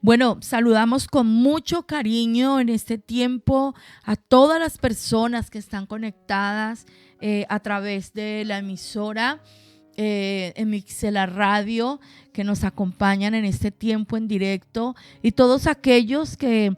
Bueno, saludamos con mucho cariño en este tiempo a todas las personas que están conectadas a través de la emisora en Mixela Radio, que nos acompañan en este tiempo en directo, y todos aquellos que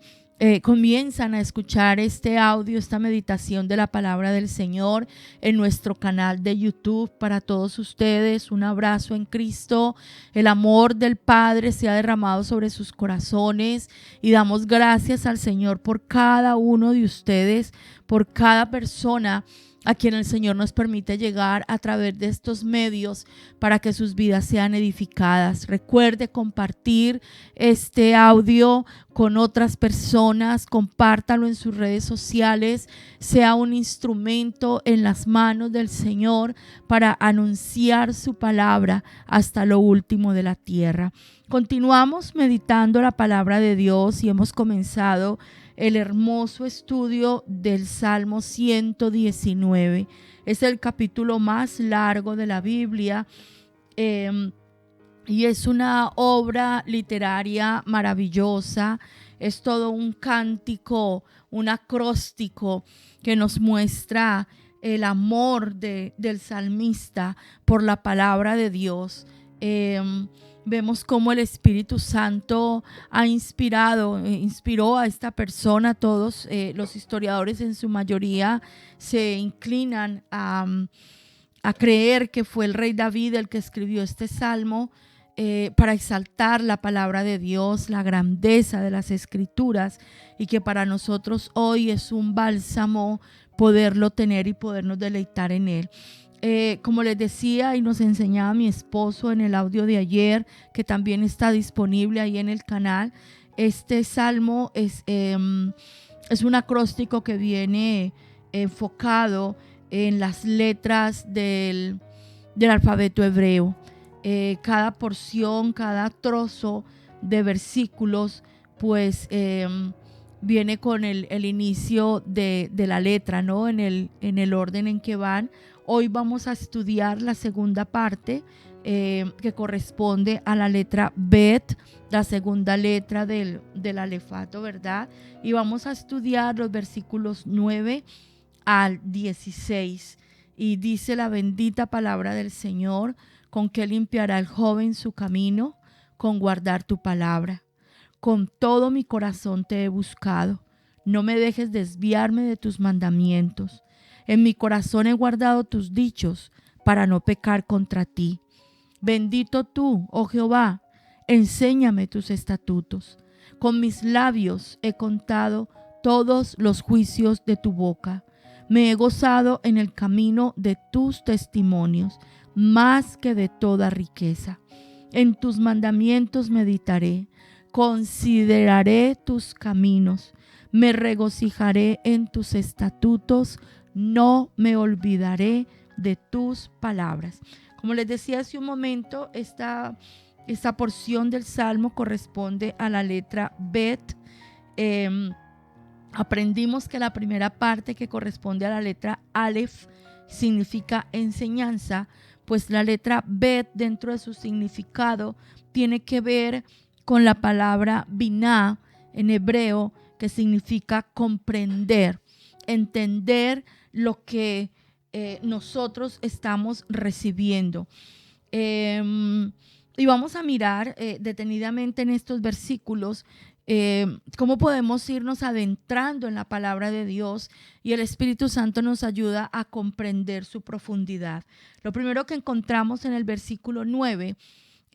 comienzan a escuchar este audio, esta meditación de la palabra del Señor en nuestro canal de YouTube. Para todos ustedes, un abrazo en Cristo. El amor del Padre se ha derramado sobre sus corazones y damos gracias al Señor por cada uno de ustedes, por cada persona a quien el Señor nos permite llegar a través de estos medios para que sus vidas sean edificadas. Recuerde compartir este audio con otras personas, compártalo en sus redes sociales, sea un instrumento en las manos del Señor para anunciar su palabra hasta lo último de la tierra. Continuamos meditando la palabra de Dios y hemos comenzado el hermoso estudio del Salmo 119. Es el capítulo más largo de la Biblia y es una obra literaria maravillosa. Es todo un cántico, un acróstico que nos muestra el amor del salmista por la palabra de Dios. Vemos cómo el Espíritu Santo inspiró a esta persona. Todos los historiadores en su mayoría se inclinan a creer que fue el rey David el que escribió este salmo para exaltar la palabra de Dios, la grandeza de las Escrituras, y que para nosotros hoy es un bálsamo poderlo tener y podernos deleitar en él. Como les decía y nos enseñaba mi esposo en el audio de ayer, que también está disponible ahí en el canal, este salmo es un acróstico que viene enfocado en las letras del alfabeto hebreo. Cada porción, cada trozo de versículos, pues viene con el inicio de la letra, ¿no? En el orden en que van. Hoy vamos a estudiar la segunda parte que corresponde a la letra Bet, la segunda letra del alefato, ¿verdad? Y vamos a estudiar los versículos 9 al 16. Y dice la bendita palabra del Señor: ¿con qué limpiará el joven su camino? Con guardar tu palabra. Con todo mi corazón te he buscado. No me dejes desviarme de tus mandamientos. En mi corazón he guardado tus dichos para no pecar contra ti. Bendito tú, oh Jehová, enséñame tus estatutos. Con mis labios he contado todos los juicios de tu boca. Me he gozado en el camino de tus testimonios, más que de toda riqueza. En tus mandamientos meditaré, consideraré tus caminos, me regocijaré en tus estatutos, no me olvidaré de tus palabras. Como les decía hace un momento, esta porción del Salmo corresponde a la letra Bet. Aprendimos que la primera parte, que corresponde a la letra Aleph, significa enseñanza, pues la letra Bet, dentro de su significado, tiene que ver con la palabra biná en hebreo, que significa comprender, entender lo que nosotros estamos recibiendo. Y vamos a mirar detenidamente en estos versículos cómo podemos irnos adentrando en la palabra de Dios, y el Espíritu Santo nos ayuda a comprender su profundidad. Lo primero que encontramos en el versículo 9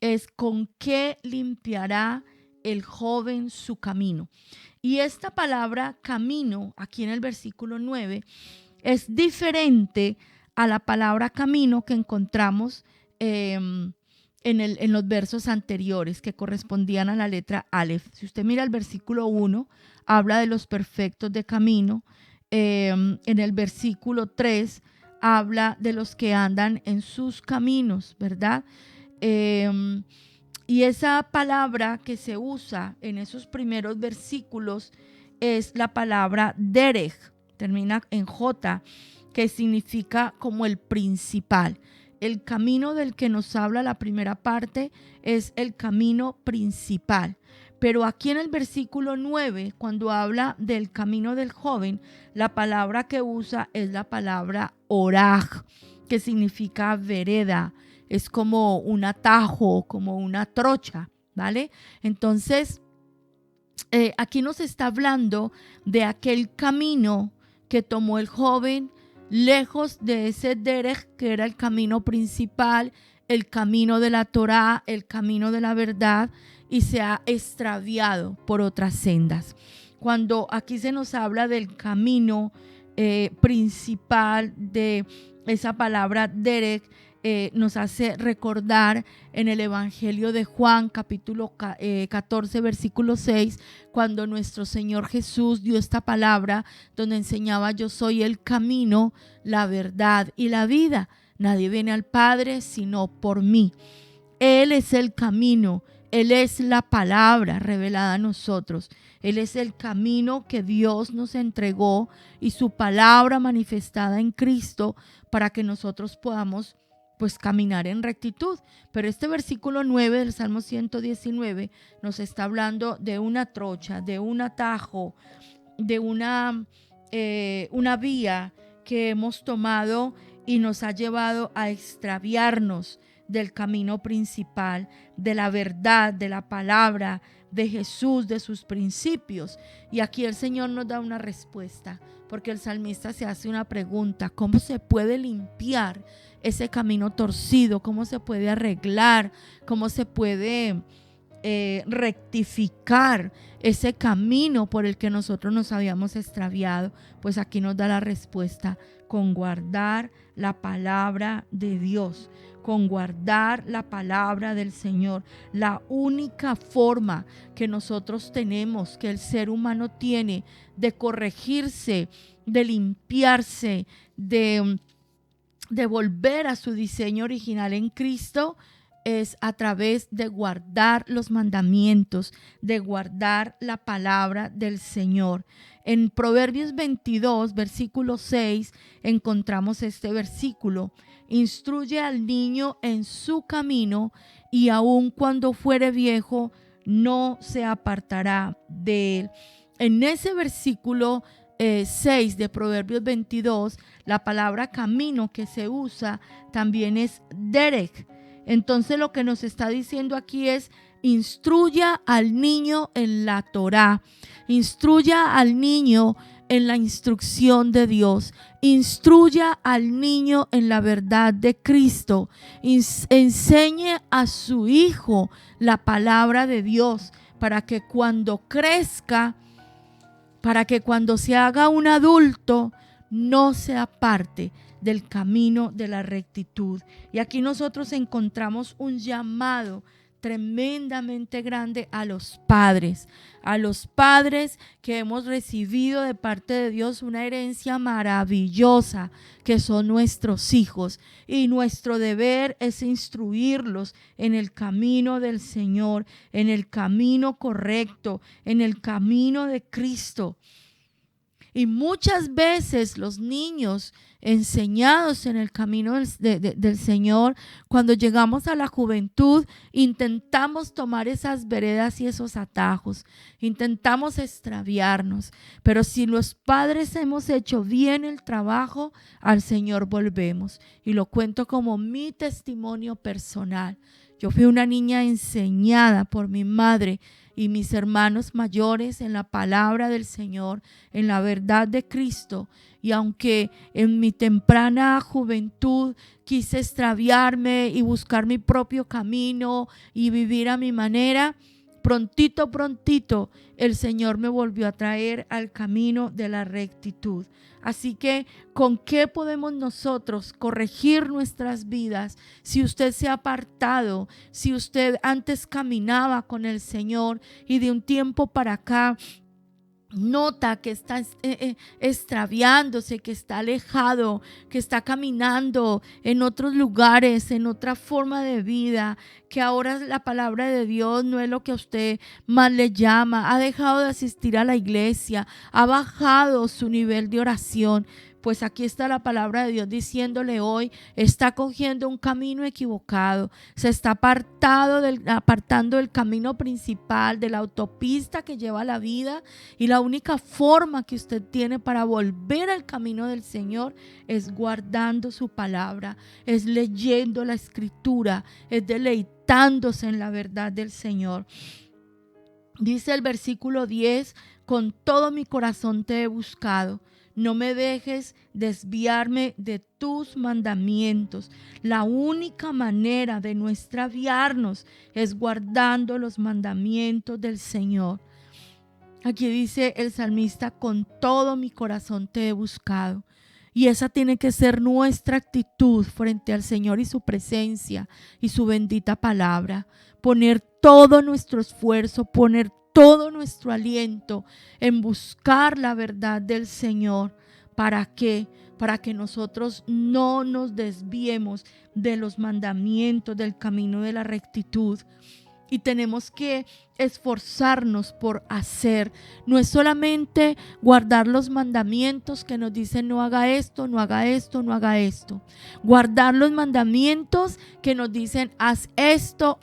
es: ¿con qué limpiará el joven su camino? Y esta palabra camino, aquí en el versículo 9, es diferente a la palabra camino que encontramos en los versos anteriores, que correspondían a la letra Aleph. Si usted mira el versículo 1, habla de los perfectos de camino. En el versículo 3 habla de los que andan en sus caminos, ¿verdad? Y esa palabra que se usa en esos primeros versículos es la palabra derech, termina en J, que significa como el principal. El camino del que nos habla la primera parte es el camino principal, Pero aquí en el versículo 9, cuando habla del camino del joven, la palabra que usa es la palabra oraj, que significa vereda. Es como un atajo, como una trocha, ¿vale? Entonces, aquí nos está hablando de aquel camino que tomó el joven lejos de ese derech, que era el camino principal, el camino de la Torá, el camino de la verdad, y se ha extraviado por otras sendas. Cuando aquí se nos habla del camino principal, de esa palabra derech, nos hace recordar en el Evangelio de Juan, capítulo 14, versículo 6, cuando nuestro Señor Jesús dio esta palabra donde enseñaba: yo soy el camino, la verdad y la vida. Nadie viene al Padre sino por mí. Él es el camino, Él es la palabra revelada a nosotros. Él es el camino que Dios nos entregó y su palabra manifestada en Cristo para que nosotros podamos pues caminar en rectitud. Pero este versículo 9 del Salmo 119 nos está hablando de una trocha, de un atajo, de una vía que hemos tomado y nos ha llevado a extraviarnos del camino principal, de la verdad, de la palabra de Jesús, de sus principios. Y aquí el Señor nos da una respuesta, porque el salmista se hace una pregunta: ¿cómo se puede limpiar ese camino torcido? ¿Cómo se puede arreglar? ¿Cómo se puede rectificar ese camino por el que nosotros nos habíamos extraviado? Pues aquí nos da la respuesta: con guardar la palabra de Dios, con guardar la palabra del Señor. La única forma que nosotros tenemos, que el ser humano tiene de corregirse, de limpiarse, de volver a su diseño original en Cristo, es a través de guardar los mandamientos, de guardar la palabra del Señor. En Proverbios 22, versículo 6, encontramos este versículo: instruye al niño en su camino, y aun cuando fuere viejo, no se apartará de él. En ese versículo 6 de Proverbios 22, la palabra camino que se usa también es derech. Entonces lo que nos está diciendo aquí es: instruya al niño en la Torá, instruya al niño en la instrucción de Dios, instruya al niño en la verdad de Cristo, enseñe a su hijo la palabra de Dios, para que cuando crezca, para que cuando se haga un adulto, no se aparte del camino de la rectitud. Y aquí nosotros encontramos un llamado tremendamente grande a los padres que hemos recibido de parte de Dios una herencia maravillosa, que son nuestros hijos, y nuestro deber es instruirlos en el camino del Señor, en el camino correcto, en el camino de Cristo. Y muchas veces los niños enseñados en el camino del Señor, cuando llegamos a la juventud, intentamos tomar esas veredas y esos atajos, intentamos extraviarnos. Pero si los padres hemos hecho bien el trabajo, al Señor volvemos. Y lo cuento como mi testimonio personal. Yo fui una niña enseñada por mi madre y mis hermanos mayores en la palabra del Señor, en la verdad de Cristo. Y aunque en mi temprana juventud quise extraviarme y buscar mi propio camino y vivir a mi manera, prontito el Señor me volvió a traer al camino de la rectitud. Así que, ¿con qué podemos nosotros corregir nuestras vidas? Si usted se ha apartado, si usted antes caminaba con el Señor y de un tiempo para acá nota que está extraviándose, que está alejado, que está caminando en otros lugares, en otra forma de vida, que ahora la palabra de Dios no es lo que a usted más le llama, ha dejado de asistir a la iglesia, ha bajado su nivel de oración. Pues aquí está la palabra de Dios diciéndole hoy, está cogiendo un camino equivocado, se está apartando del camino principal, de la autopista que lleva a la vida, y la única forma que usted tiene para volver al camino del Señor es guardando su palabra, es leyendo la Escritura, es deleitándose en la verdad del Señor. Dice el versículo 10, con todo mi corazón te he buscado. No me dejes desviarme de tus mandamientos. La única manera de no extraviarnos es guardando los mandamientos del Señor. Aquí dice el salmista, con todo mi corazón te he buscado. Y esa tiene que ser nuestra actitud frente al Señor y su presencia y su bendita palabra. Poner todo nuestro esfuerzo, poner todo nuestro aliento en buscar la verdad del Señor. ¿Para qué? Para que nosotros no nos desviemos de los mandamientos, del camino de la rectitud. Y tenemos que esforzarnos por hacer. No es solamente guardar los mandamientos que nos dicen no haga esto, no haga esto, no haga esto. Guardar los mandamientos que nos dicen haz esto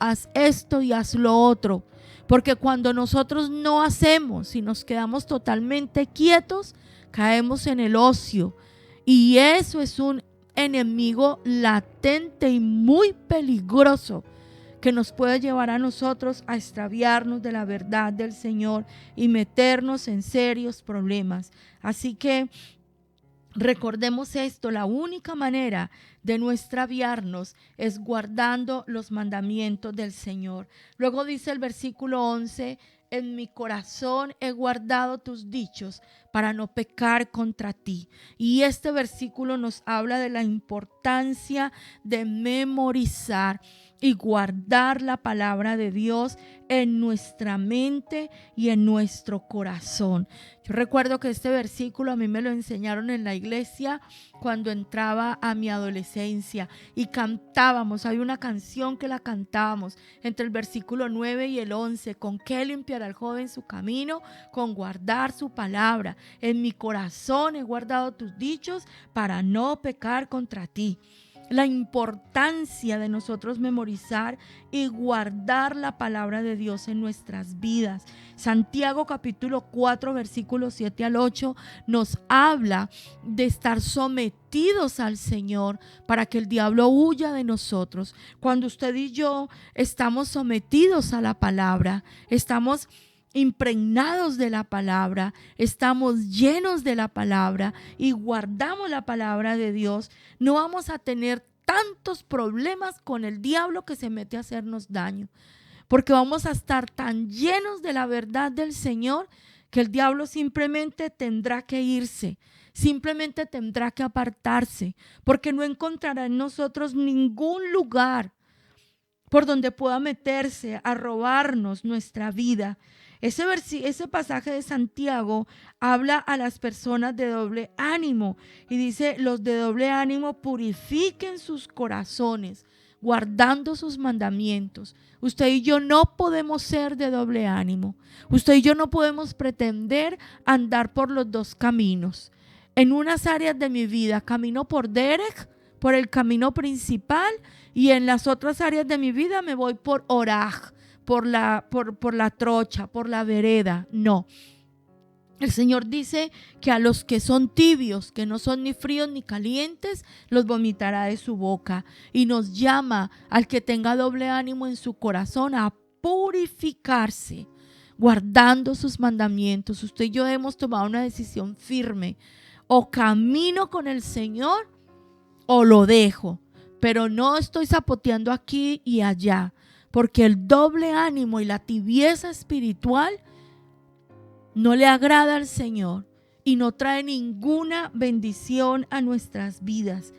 y haz lo otro. Porque cuando nosotros no hacemos y nos quedamos totalmente quietos, caemos en el ocio. Y eso es un enemigo latente y muy peligroso, que nos puede llevar a nosotros a extraviarnos de la verdad del Señor y meternos en serios problemas. Así que recordemos esto, la única manera de no extraviarnos es guardando los mandamientos del Señor. Luego dice el versículo 11, en mi corazón he guardado tus dichos para no pecar contra ti. Y este versículo nos habla de la importancia de memorizar y guardar la palabra de Dios en nuestra mente y en nuestro corazón. Yo recuerdo que este versículo a mí me lo enseñaron en la iglesia cuando entraba a mi adolescencia y cantábamos. Hay una canción que la cantábamos entre el versículo 9 y el 11. ¿Con qué limpiará el joven su camino? Con guardar su palabra. En mi corazón he guardado tus dichos para no pecar contra ti. La importancia de nosotros memorizar y guardar la palabra de Dios en nuestras vidas. Santiago capítulo 4 versículos 7 al 8 nos habla de estar sometidos al Señor para que el diablo huya de nosotros. Cuando usted y yo estamos sometidos a la palabra, estamos impregnados de la palabra, estamos llenos de la palabra y guardamos la palabra de Dios, no vamos a tener tantos problemas con el diablo que se mete a hacernos daño, porque vamos a estar tan llenos de la verdad del Señor que el diablo simplemente tendrá que irse, simplemente tendrá que apartarse, porque no encontrará en nosotros ningún lugar por donde pueda meterse a robarnos nuestra vida. Ese pasaje de Santiago habla a las personas de doble ánimo y dice, los de doble ánimo purifiquen sus corazones, guardando sus mandamientos. Usted y yo no podemos ser de doble ánimo. Usted y yo no podemos pretender andar por los dos caminos. En unas áreas de mi vida camino por Derech, por el camino principal, y en las otras áreas de mi vida me voy por Oraj, por la trocha, por la vereda. No. El Señor dice que a los que son tibios, que no son ni fríos ni calientes, los vomitará de su boca. Y nos llama al que tenga doble ánimo en su corazón a purificarse, guardando sus mandamientos. Usted y yo hemos tomado una decisión firme. O camino con el Señor o lo dejo. Pero no estoy zapoteando aquí y allá, porque el doble ánimo y la tibieza espiritual no le agrada al Señor y no trae ninguna bendición a nuestras vidas.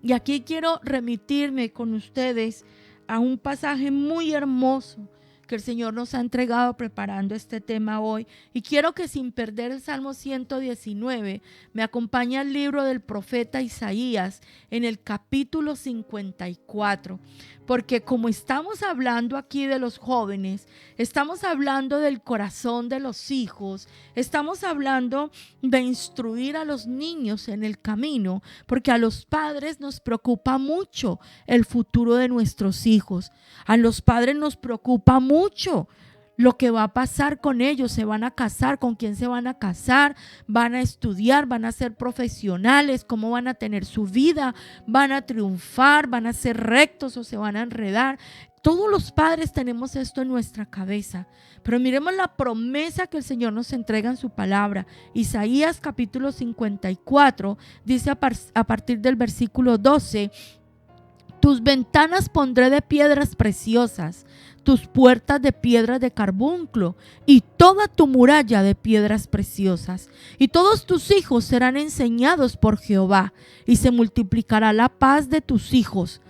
Y aquí quiero remitirme con ustedes a un pasaje muy hermoso que el Señor nos ha entregado preparando este tema hoy. Y quiero que sin perder el Salmo 119, me acompañe al libro del profeta Isaías en el capítulo 54. Porque como estamos hablando aquí de los jóvenes, estamos hablando del corazón de los hijos, estamos hablando de instruir a los niños en el camino, porque a los padres nos preocupa mucho el futuro de nuestros hijos. A los padres nos preocupa mucho lo que va a pasar con ellos. Se van a casar, con quién se van a casar, van a estudiar, van a ser profesionales, cómo van a tener su vida, van a triunfar, van a ser rectos o se van a enredar. Todos los padres tenemos esto en nuestra cabeza, pero miremos la promesa que el Señor nos entrega en su palabra. Isaías capítulo 54 dice a partir del versículo 12: tus ventanas pondré de piedras preciosas, tus puertas de piedras de carbunclo y toda tu muralla de piedras preciosas. Y todos tus hijos serán enseñados por Jehová, y se multiplicará la paz de tus hijos.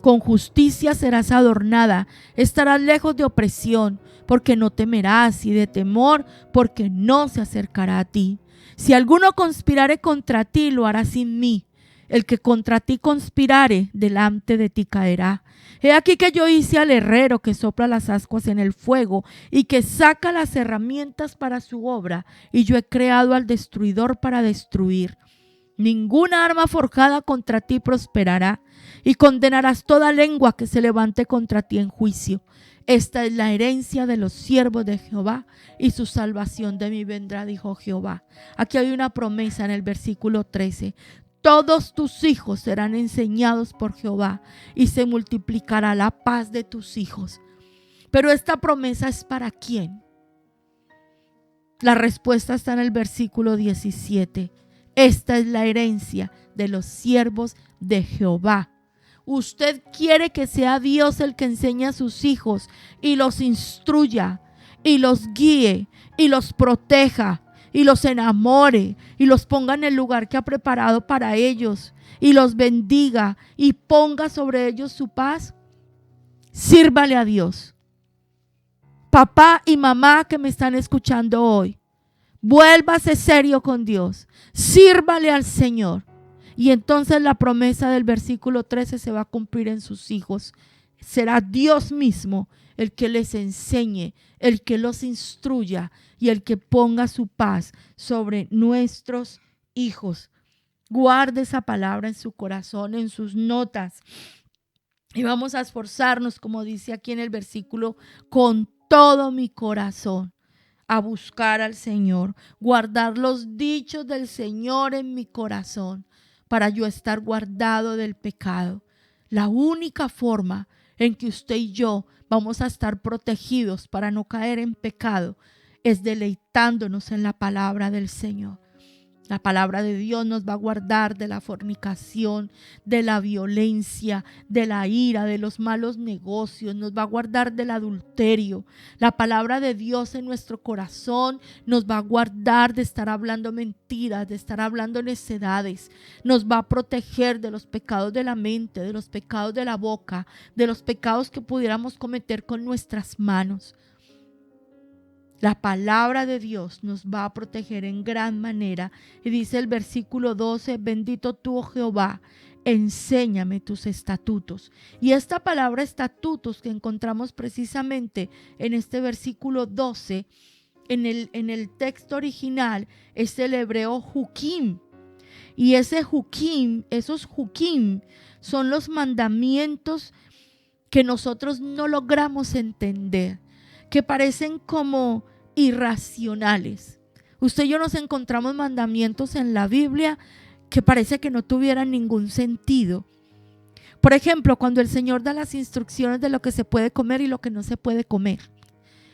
Con justicia serás adornada, estarás lejos de opresión, porque no temerás, y de temor, porque no se acercará a ti. Si alguno conspirare contra ti, lo hará sin mí. El que contra ti conspirare, delante de ti caerá. He aquí que yo hice al herrero que sopla las ascuas en el fuego y que saca las herramientas para su obra, y yo he creado al destruidor para destruir. Ninguna arma forjada contra ti prosperará, y condenarás toda lengua que se levante contra ti en juicio. Esta es la herencia de los siervos de Jehová, y su salvación de mí vendrá, dijo Jehová. Aquí hay una promesa en el versículo 13. Todos tus hijos serán enseñados por Jehová, y se multiplicará la paz de tus hijos. Pero esta promesa es ¿para quién? La respuesta está en el versículo 17. Esta es la herencia de los siervos de Jehová. Usted quiere que sea Dios el que enseñe a sus hijos y los instruya y los guíe y los proteja y los enamore y los ponga en el lugar que ha preparado para ellos y los bendiga y ponga sobre ellos su paz. Sírvale a Dios. Papá y mamá que me están escuchando hoy, vuélvase serio con Dios, sírvale al Señor, y entonces la promesa del versículo 13 se va a cumplir en sus hijos. Será Dios mismo el que les enseñe, el que los instruya y el que ponga su paz sobre nuestros hijos. Guarde esa palabra en su corazón, en sus notas, y vamos a esforzarnos, como dice aquí en el versículo, con todo mi corazón, a buscar al Señor, guardar los dichos del Señor en mi corazón, para yo estar guardado del pecado. La única forma en que usted y yo vamos a estar protegidos para no caer en pecado es deleitándonos en la palabra del Señor. La palabra de Dios nos va a guardar de la fornicación, de la violencia, de la ira, de los malos negocios, nos va a guardar del adulterio. La palabra de Dios en nuestro corazón nos va a guardar de estar hablando mentiras, de estar hablando necedades. Nos va a proteger de los pecados de la mente, de los pecados de la boca, de los pecados que pudiéramos cometer con nuestras manos. La palabra de Dios nos va a proteger en gran manera. Y dice el versículo 12, bendito tú, oh Jehová, enséñame tus estatutos. Y esta palabra estatutos que encontramos precisamente en este versículo 12, en el texto original, es el hebreo jukim. Y esos jukim son los mandamientos que nosotros no logramos entender, que parecen como irracionales. Usted y yo nos encontramos mandamientos en la Biblia que parece que no tuvieran ningún sentido. Por ejemplo, cuando el Señor da las instrucciones de lo que se puede comer y lo que no se puede comer.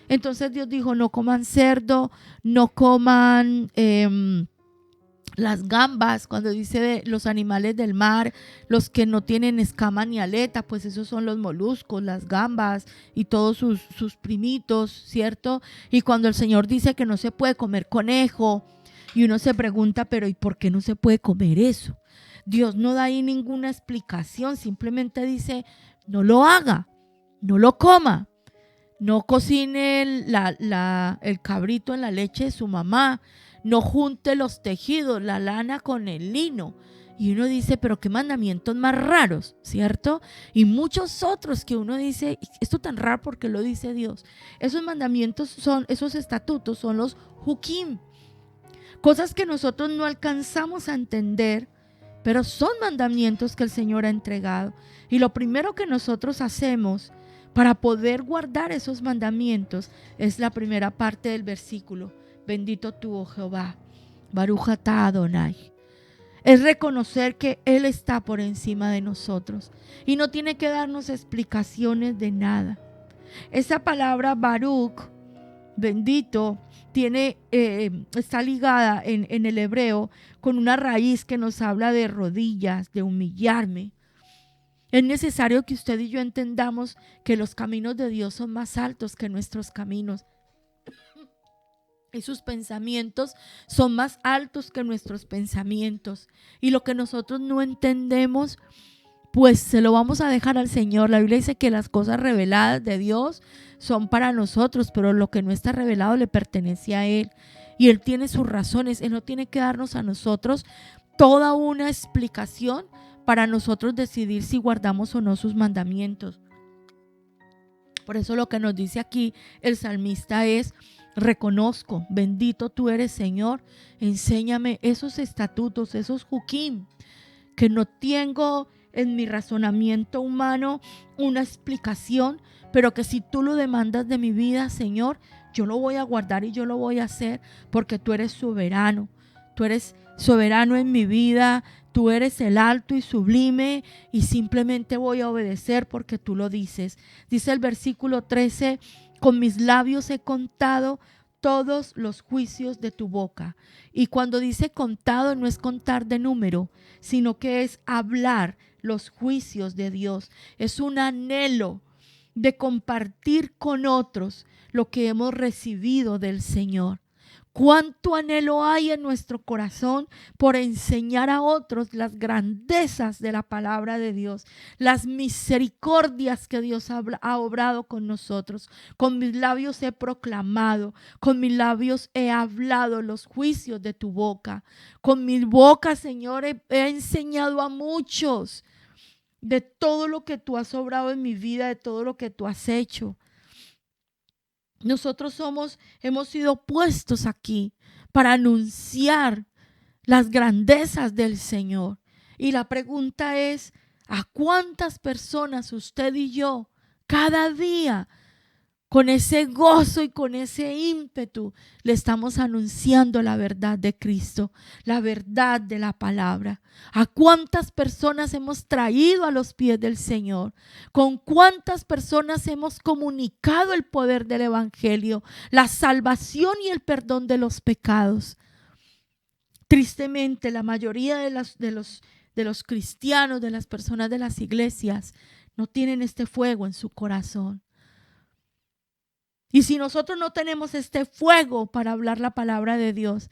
Entonces Dios dijo, no coman cerdo, no coman las gambas, cuando dice de los animales del mar, los que no tienen escama ni aleta, pues esos son los moluscos, las gambas y todos sus primitos, ¿cierto? Y cuando el Señor dice que no se puede comer conejo, y uno se pregunta, pero ¿y por qué no se puede comer eso? Dios no da ahí ninguna explicación, simplemente dice, no lo haga, no lo coma. No cocine el cabrito en la leche de su mamá. No junte los tejidos, la lana con el lino. Y uno dice, pero qué mandamientos más raros, ¿cierto? Y muchos otros que uno dice, esto tan raro porque lo dice Dios. Esos mandamientos son, esos estatutos son los hukim. Cosas que nosotros no alcanzamos a entender, pero son mandamientos que el Señor ha entregado. Y lo primero que nosotros hacemos para poder guardar esos mandamientos es la primera parte del versículo. Bendito tú, oh Jehová, Baruch atah Adonai. Es reconocer que Él está por encima de nosotros y no tiene que darnos explicaciones de nada. Esa palabra Baruch, bendito, está ligada en el hebreo con una raíz que nos habla de rodillas, de humillarme. Es necesario que usted y yo entendamos que los caminos de Dios son más altos que nuestros caminos. Y sus pensamientos son más altos que nuestros pensamientos. Y lo que nosotros no entendemos, pues se lo vamos a dejar al Señor. La Biblia dice que las cosas reveladas de Dios son para nosotros, pero lo que no está revelado le pertenece a Él. Y Él tiene sus razones. Él no tiene que darnos a nosotros toda una explicación para nosotros decidir si guardamos o no sus mandamientos. Por eso lo que nos dice aquí el salmista es: reconozco, bendito tú eres, Señor, enséñame esos estatutos, esos hukim, que no tengo en mi razonamiento humano una explicación, pero que si tú lo demandas de mi vida, Señor, yo lo voy a guardar y yo lo voy a hacer, porque tú eres soberano. Tú eres soberano en mi vida, tú eres el alto y sublime, y simplemente voy a obedecer porque tú lo dices. Dice el versículo 13: con mis labios he contado todos los juicios de tu boca. Y cuando dice contado, no es contar de número, sino que es hablar los juicios de Dios. Es un anhelo de compartir con otros lo que hemos recibido del Señor. Cuánto anhelo hay en nuestro corazón por enseñar a otros las grandezas de la palabra de Dios, las misericordias que Dios ha obrado con nosotros. Con mis labios he proclamado, con mis labios he hablado los juicios de tu boca. Con mi boca, Señor, he enseñado a muchos de todo lo que tú has obrado en mi vida, de todo lo que tú has hecho. Nosotros hemos sido puestos aquí para anunciar las grandezas del Señor. Y la pregunta es: ¿a cuántas personas usted y yo cada día, con ese gozo y con ese ímpetu, le estamos anunciando la verdad de Cristo, la verdad de la palabra? ¿A cuántas personas hemos traído a los pies del Señor? ¿Con cuántas personas hemos comunicado el poder del Evangelio, la salvación y el perdón de los pecados? Tristemente, la mayoría de los cristianos, de las personas de las iglesias, no tienen este fuego en su corazón. Y si nosotros no tenemos este fuego para hablar la palabra de Dios,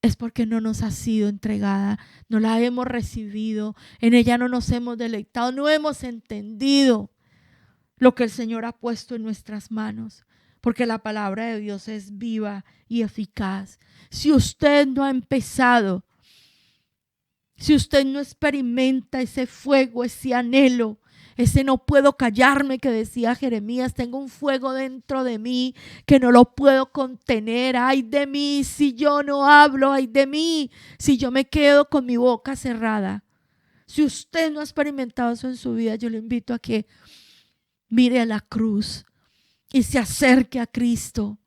es porque no nos ha sido entregada, no la hemos recibido, en ella no nos hemos deleitado, no hemos entendido lo que el Señor ha puesto en nuestras manos, porque la palabra de Dios es viva y eficaz. Si usted no ha empezado, si usted no experimenta ese fuego, ese anhelo, ese no puedo callarme que decía Jeremías, tengo un fuego dentro de mí que no lo puedo contener. Ay de mí si yo no hablo, ay de mí si yo me quedo con mi boca cerrada. Si usted no ha experimentado eso en su vida, yo le invito a que mire a la cruz y se acerque a Cristo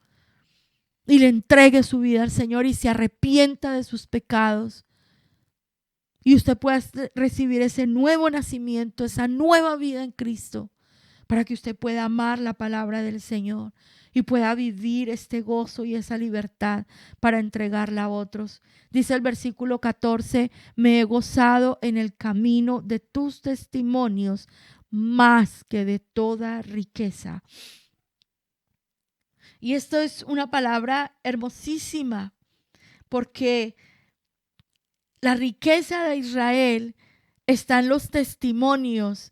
y le entregue su vida al Señor y se arrepienta de sus pecados. Y usted pueda recibir ese nuevo nacimiento, esa nueva vida en Cristo, para que usted pueda amar la palabra del Señor y pueda vivir este gozo y esa libertad para entregarla a otros. Dice el versículo 14: me he gozado en el camino de tus testimonios más que de toda riqueza. Y esto es una palabra hermosísima, porque la riqueza de Israel está en los testimonios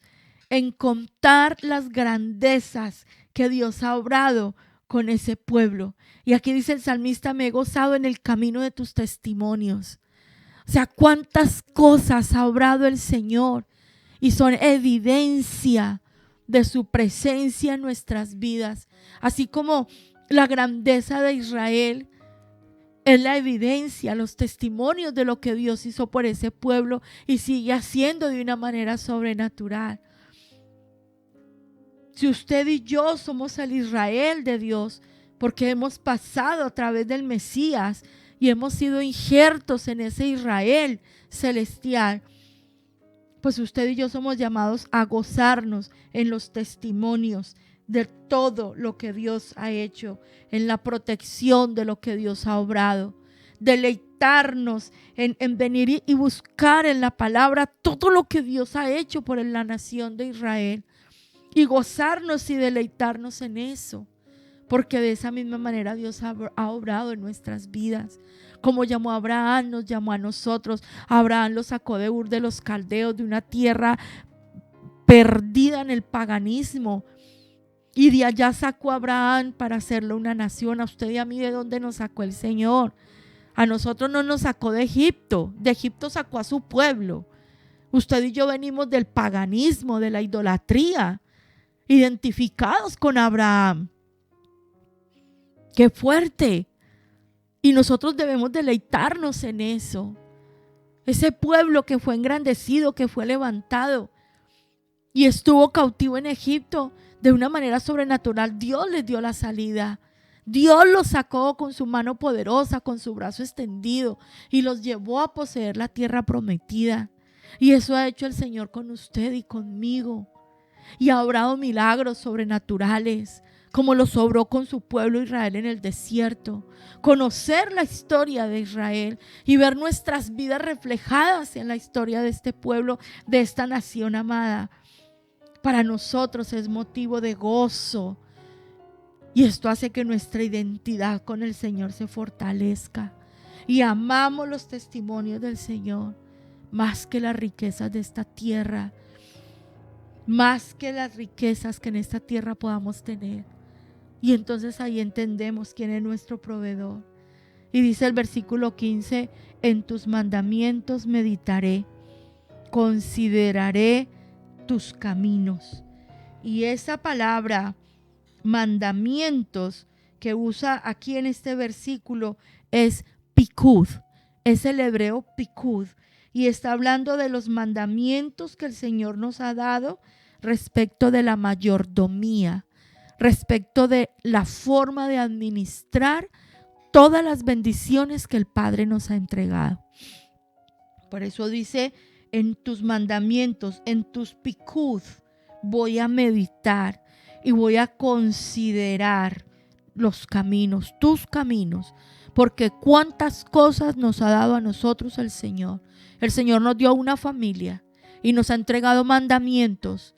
en contar las grandezas que Dios ha obrado con ese pueblo. Y aquí dice el salmista: me he gozado en el camino de tus testimonios. O sea, cuántas cosas ha obrado el Señor y son evidencia de su presencia en nuestras vidas. Así como la grandeza de Israel es la evidencia, los testimonios de lo que Dios hizo por ese pueblo y sigue haciendo de una manera sobrenatural. Si usted y yo somos el Israel de Dios, porque hemos pasado a través del Mesías y hemos sido injertos en ese Israel celestial, pues usted y yo somos llamados a gozarnos en los testimonios de todo lo que Dios ha hecho, en la protección de lo que Dios ha obrado, deleitarnos en venir y buscar en la palabra todo lo que Dios ha hecho por la nación de Israel y gozarnos y deleitarnos en eso, porque de esa misma manera Dios ha obrado en nuestras vidas. Como llamó a Abraham, nos llamó a nosotros. Abraham lo sacó de Ur de los Caldeos, de una tierra perdida en el paganismo, y de allá sacó a Abraham para hacerlo una nación. A usted y a mí, ¿de dónde nos sacó el Señor? A nosotros no nos sacó de Egipto sacó a su pueblo. Usted y yo venimos del paganismo, de la idolatría, identificados con Abraham. ¡Qué fuerte! Y nosotros debemos deleitarnos en eso. Ese pueblo que fue engrandecido, que fue levantado y estuvo cautivo en Egipto, de una manera sobrenatural, Dios les dio la salida. Dios los sacó con su mano poderosa, con su brazo extendido, y los llevó a poseer la tierra prometida. Y eso ha hecho el Señor con usted y conmigo. Y ha obrado milagros sobrenaturales, como los obró con su pueblo Israel en el desierto. Conocer la historia de Israel y ver nuestras vidas reflejadas en la historia de este pueblo, de esta nación amada, para nosotros es motivo de gozo. Y esto hace que nuestra identidad con el Señor se fortalezca. Y amamos los testimonios del Señor más que las riquezas de esta tierra, más que las riquezas que en esta tierra podamos tener. Y entonces ahí entendemos quién es nuestro proveedor. Y dice el versículo 15: en tus mandamientos meditaré, consideraré tus caminos. Y esa palabra mandamientos que usa aquí en este versículo es pikud, es el hebreo pikud, y está hablando de los mandamientos que el Señor nos ha dado respecto de la mayordomía, respecto de la forma de administrar todas las bendiciones que el Padre nos ha entregado. Por eso dice: en tus mandamientos, en tus pikud, voy a meditar y voy a considerar los caminos, tus caminos, porque cuántas cosas nos ha dado a nosotros el Señor. El Señor nos dio una familia y nos ha entregado mandamientos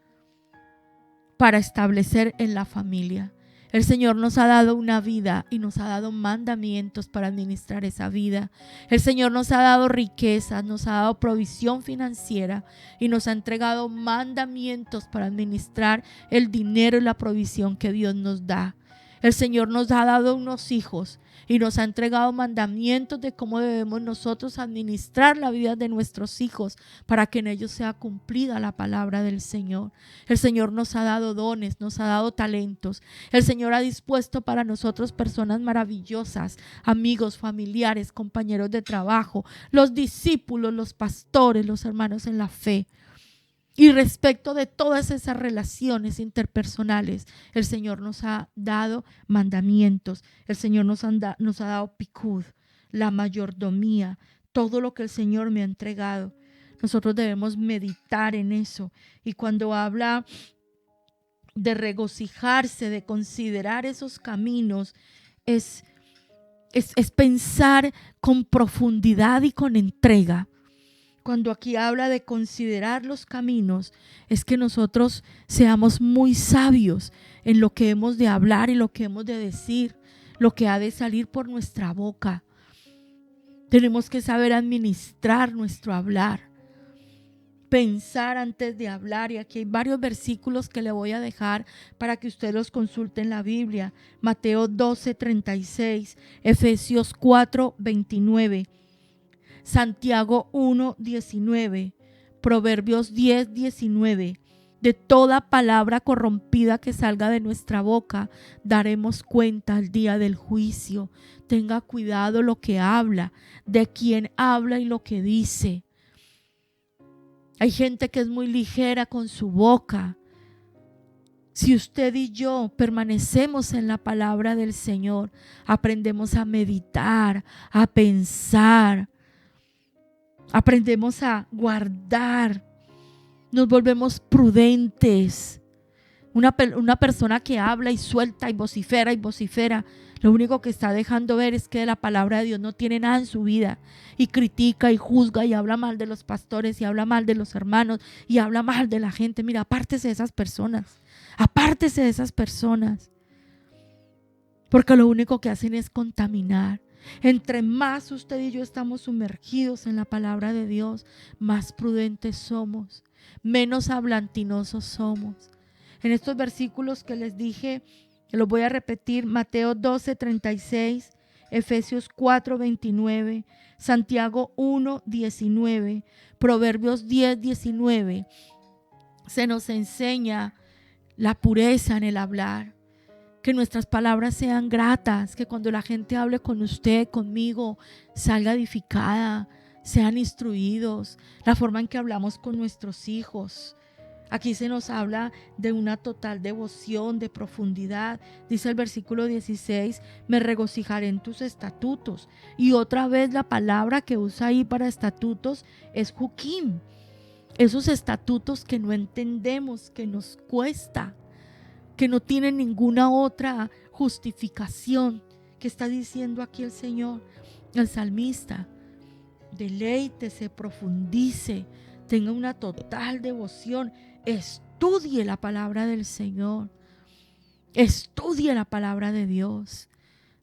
para establecer en la familia. El Señor nos ha dado una vida y nos ha dado mandamientos para administrar esa vida. El Señor nos ha dado riquezas, nos ha dado provisión financiera y nos ha entregado mandamientos para administrar el dinero y la provisión que Dios nos da. El Señor nos ha dado unos hijos y nos ha entregado mandamientos de cómo debemos nosotros administrar la vida de nuestros hijos para que en ellos sea cumplida la palabra del Señor. El Señor nos ha dado dones, nos ha dado talentos. El Señor ha dispuesto para nosotros personas maravillosas, amigos, familiares, compañeros de trabajo, los discípulos, los pastores, los hermanos en la fe. Y respecto de todas esas relaciones interpersonales, el Señor nos ha dado mandamientos. El Señor nos ha dado pikud, la mayordomía, todo lo que el Señor me ha entregado. Nosotros debemos meditar en eso. Y cuando habla de regocijarse, de considerar esos caminos, es pensar con profundidad y con entrega. Cuando aquí habla de considerar los caminos, es que nosotros seamos muy sabios en lo que hemos de hablar y lo que hemos de decir, lo que ha de salir por nuestra boca. Tenemos que saber administrar nuestro hablar, pensar antes de hablar. Y aquí hay varios versículos que le voy a dejar para que usted los consulte en la Biblia. Mateo 12:36, Efesios 4:29, Santiago 1:19, Proverbios 10:19. De toda palabra corrompida que salga de nuestra boca daremos cuenta al día del juicio. Tenga cuidado lo que habla, de quién habla y lo que dice. Hay gente que es muy ligera con su boca. Si usted y yo permanecemos en la palabra del Señor, aprendemos a meditar, a pensar, aprendemos a guardar, nos volvemos prudentes. Una persona que habla y suelta y vocifera, lo único que está dejando ver es que la palabra de Dios no tiene nada en su vida, y critica y juzga y habla mal de los pastores y habla mal de los hermanos y habla mal de la gente. Mira, apártese de esas personas, porque lo único que hacen es contaminar. Entre más usted y yo estamos sumergidos en la palabra de Dios, más prudentes somos, menos hablantinosos somos. En estos versículos que les dije, los voy a repetir: Mateo 12:36, Efesios 4:29, Santiago 1:19, Proverbios 10:19. Se nos enseña la pureza en el hablar. Que nuestras palabras sean gratas, que cuando la gente hable con usted, conmigo, salga edificada, sean instruidos. La forma en que hablamos con nuestros hijos. Aquí se nos habla de una total devoción, de profundidad. Dice el versículo 16, me regocijaré en tus estatutos. Y otra vez la palabra que usa ahí para estatutos es jukim. Esos estatutos que no entendemos, que nos cuesta, que no tienen ninguna otra justificación. Que está diciendo aquí el Señor, el salmista: deleítese, profundice, tenga una total devoción, estudie la palabra del Señor, estudie la palabra de Dios.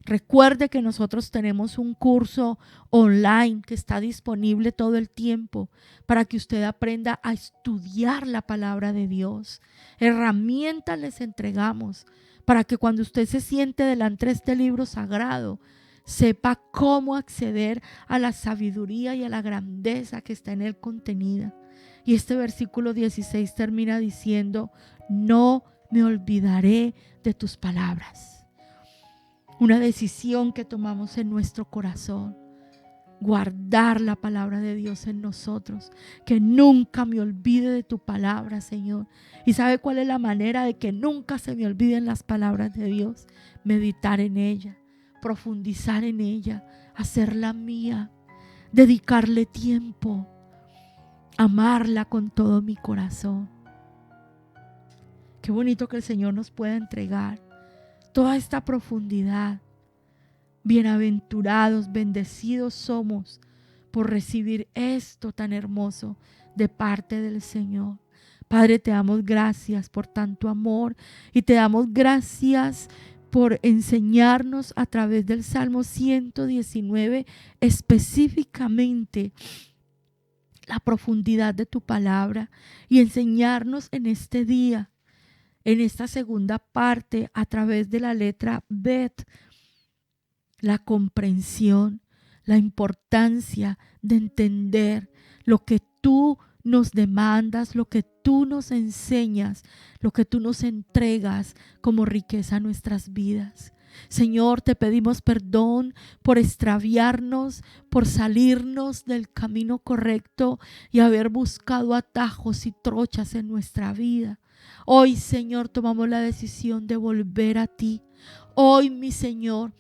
Recuerde que nosotros tenemos un curso online que está disponible todo el tiempo para que usted aprenda a estudiar la palabra de Dios. Herramientas les entregamos para que cuando usted se siente delante de este libro sagrado, sepa cómo acceder a la sabiduría y a la grandeza que está en él contenida. Y este versículo 16 termina diciendo: no me olvidaré de tus palabras. Una decisión que tomamos en nuestro corazón, guardar la palabra de Dios en nosotros. Que nunca me olvide de tu palabra, Señor. ¿Y sabe cuál es la manera de que nunca se me olviden las palabras de Dios? Meditar en ella, profundizar en ella, hacerla mía, dedicarle tiempo, amarla con todo mi corazón. Qué bonito que el Señor nos pueda entregar toda esta profundidad. Bienaventurados, bendecidos somos por recibir esto tan hermoso de parte del Señor. Padre, te damos gracias por tanto amor y te damos gracias por enseñarnos a través del Salmo 119 específicamente la profundidad de tu palabra, y enseñarnos en este día, en esta segunda parte, a través de la letra Bet, la comprensión, la importancia de entender lo que tú nos demandas, lo que tú nos enseñas, lo que tú nos entregas como riqueza a nuestras vidas. Señor, te pedimos perdón por extraviarnos, por salirnos del camino correcto y haber buscado atajos y trochas en nuestra vida. Hoy, Señor, tomamos la decisión de volver a ti. Hoy, mi Señor,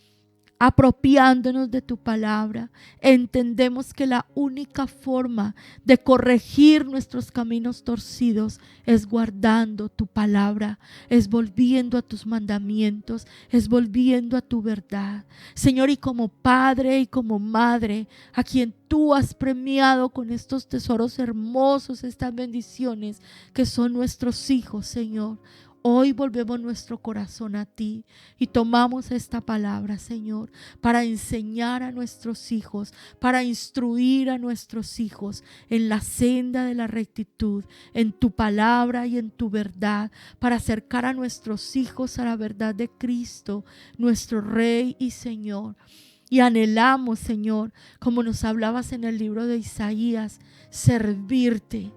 apropiándonos de tu palabra, entendemos que la única forma de corregir nuestros caminos torcidos es guardando tu palabra, es volviendo a tus mandamientos, es volviendo a tu verdad. Señor, y como padre y como madre, a quien tú has premiado con estos tesoros hermosos, estas bendiciones que son nuestros hijos, Señor, Hoy volvemos nuestro corazón a ti y tomamos esta palabra, Señor, para enseñar a nuestros hijos, para instruir a nuestros hijos en la senda de la rectitud, en tu palabra y en tu verdad, para acercar a nuestros hijos a la verdad de Cristo, nuestro Rey y Señor. Y anhelamos, Señor, como nos hablabas en el libro de Isaías, servirte,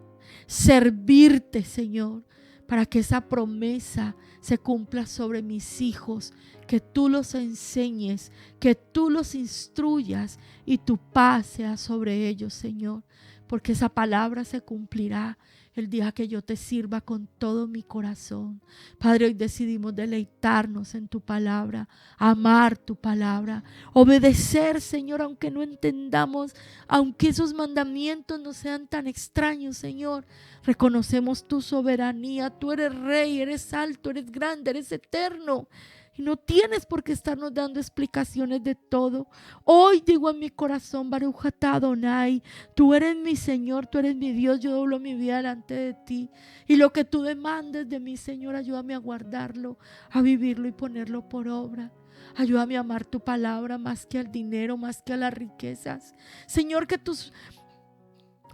Señor, para que esa promesa se cumpla sobre mis hijos, que tú los enseñes, que tú los instruyas y tu paz sea sobre ellos, Señor, porque esa palabra se cumplirá el día que yo te sirva con todo mi corazón. Padre, hoy decidimos deleitarnos en tu palabra, amar tu palabra, obedecer, Señor, aunque no entendamos, aunque esos mandamientos no sean tan extraños, Señor. Reconocemos tu soberanía, tú eres Rey, eres alto, eres grande, eres eterno. Y no tienes por qué estarnos dando explicaciones de todo. Hoy digo en mi corazón, Baruch atah Adonai, tú eres mi Señor, tú eres mi Dios, yo doblo mi vida delante de ti. Y lo que tú demandes de mí, Señor, ayúdame a guardarlo, a vivirlo y ponerlo por obra. Ayúdame a amar tu palabra más que al dinero, más que a las riquezas. Señor, que tus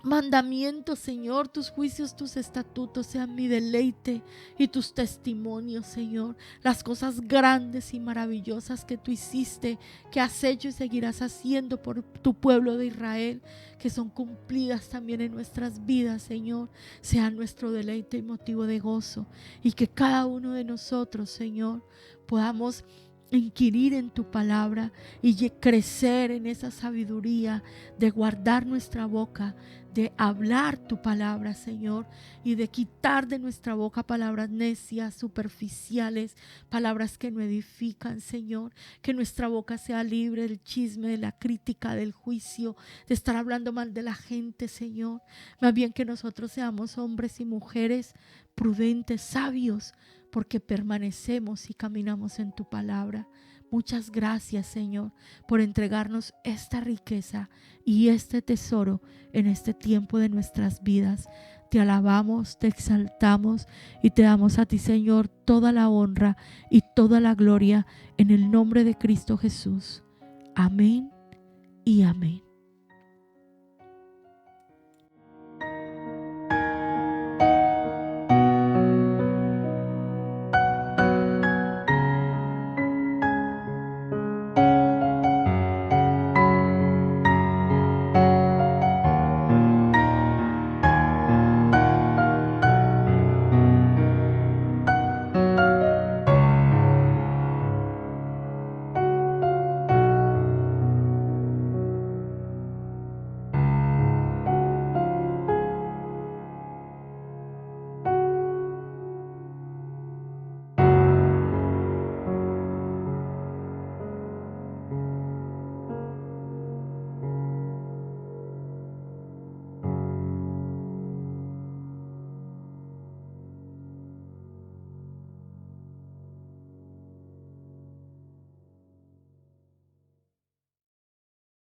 mandamientos, Señor, tus juicios, tus estatutos sean mi deleite y tus testimonios, Señor, las cosas grandes y maravillosas que tú hiciste, que has hecho y seguirás haciendo por tu pueblo de Israel, que son cumplidas también en nuestras vidas, Señor, sean nuestro deleite y motivo de gozo, y que cada uno de nosotros, Señor, podamos inquirir en tu palabra y crecer en esa sabiduría de guardar nuestra boca, de hablar tu palabra, Señor, y de quitar de nuestra boca palabras necias, superficiales, palabras que no edifican, Señor. Que nuestra boca sea libre del chisme, de la crítica, del juicio, de estar hablando mal de la gente, Señor. Más bien que nosotros seamos hombres y mujeres prudentes, sabios, porque permanecemos y caminamos en tu palabra. Muchas gracias, Señor, por entregarnos esta riqueza y este tesoro en este tiempo de nuestras vidas. Te alabamos, te exaltamos y te damos a ti, Señor, toda la honra y toda la gloria en el nombre de Cristo Jesús. Amén y amén.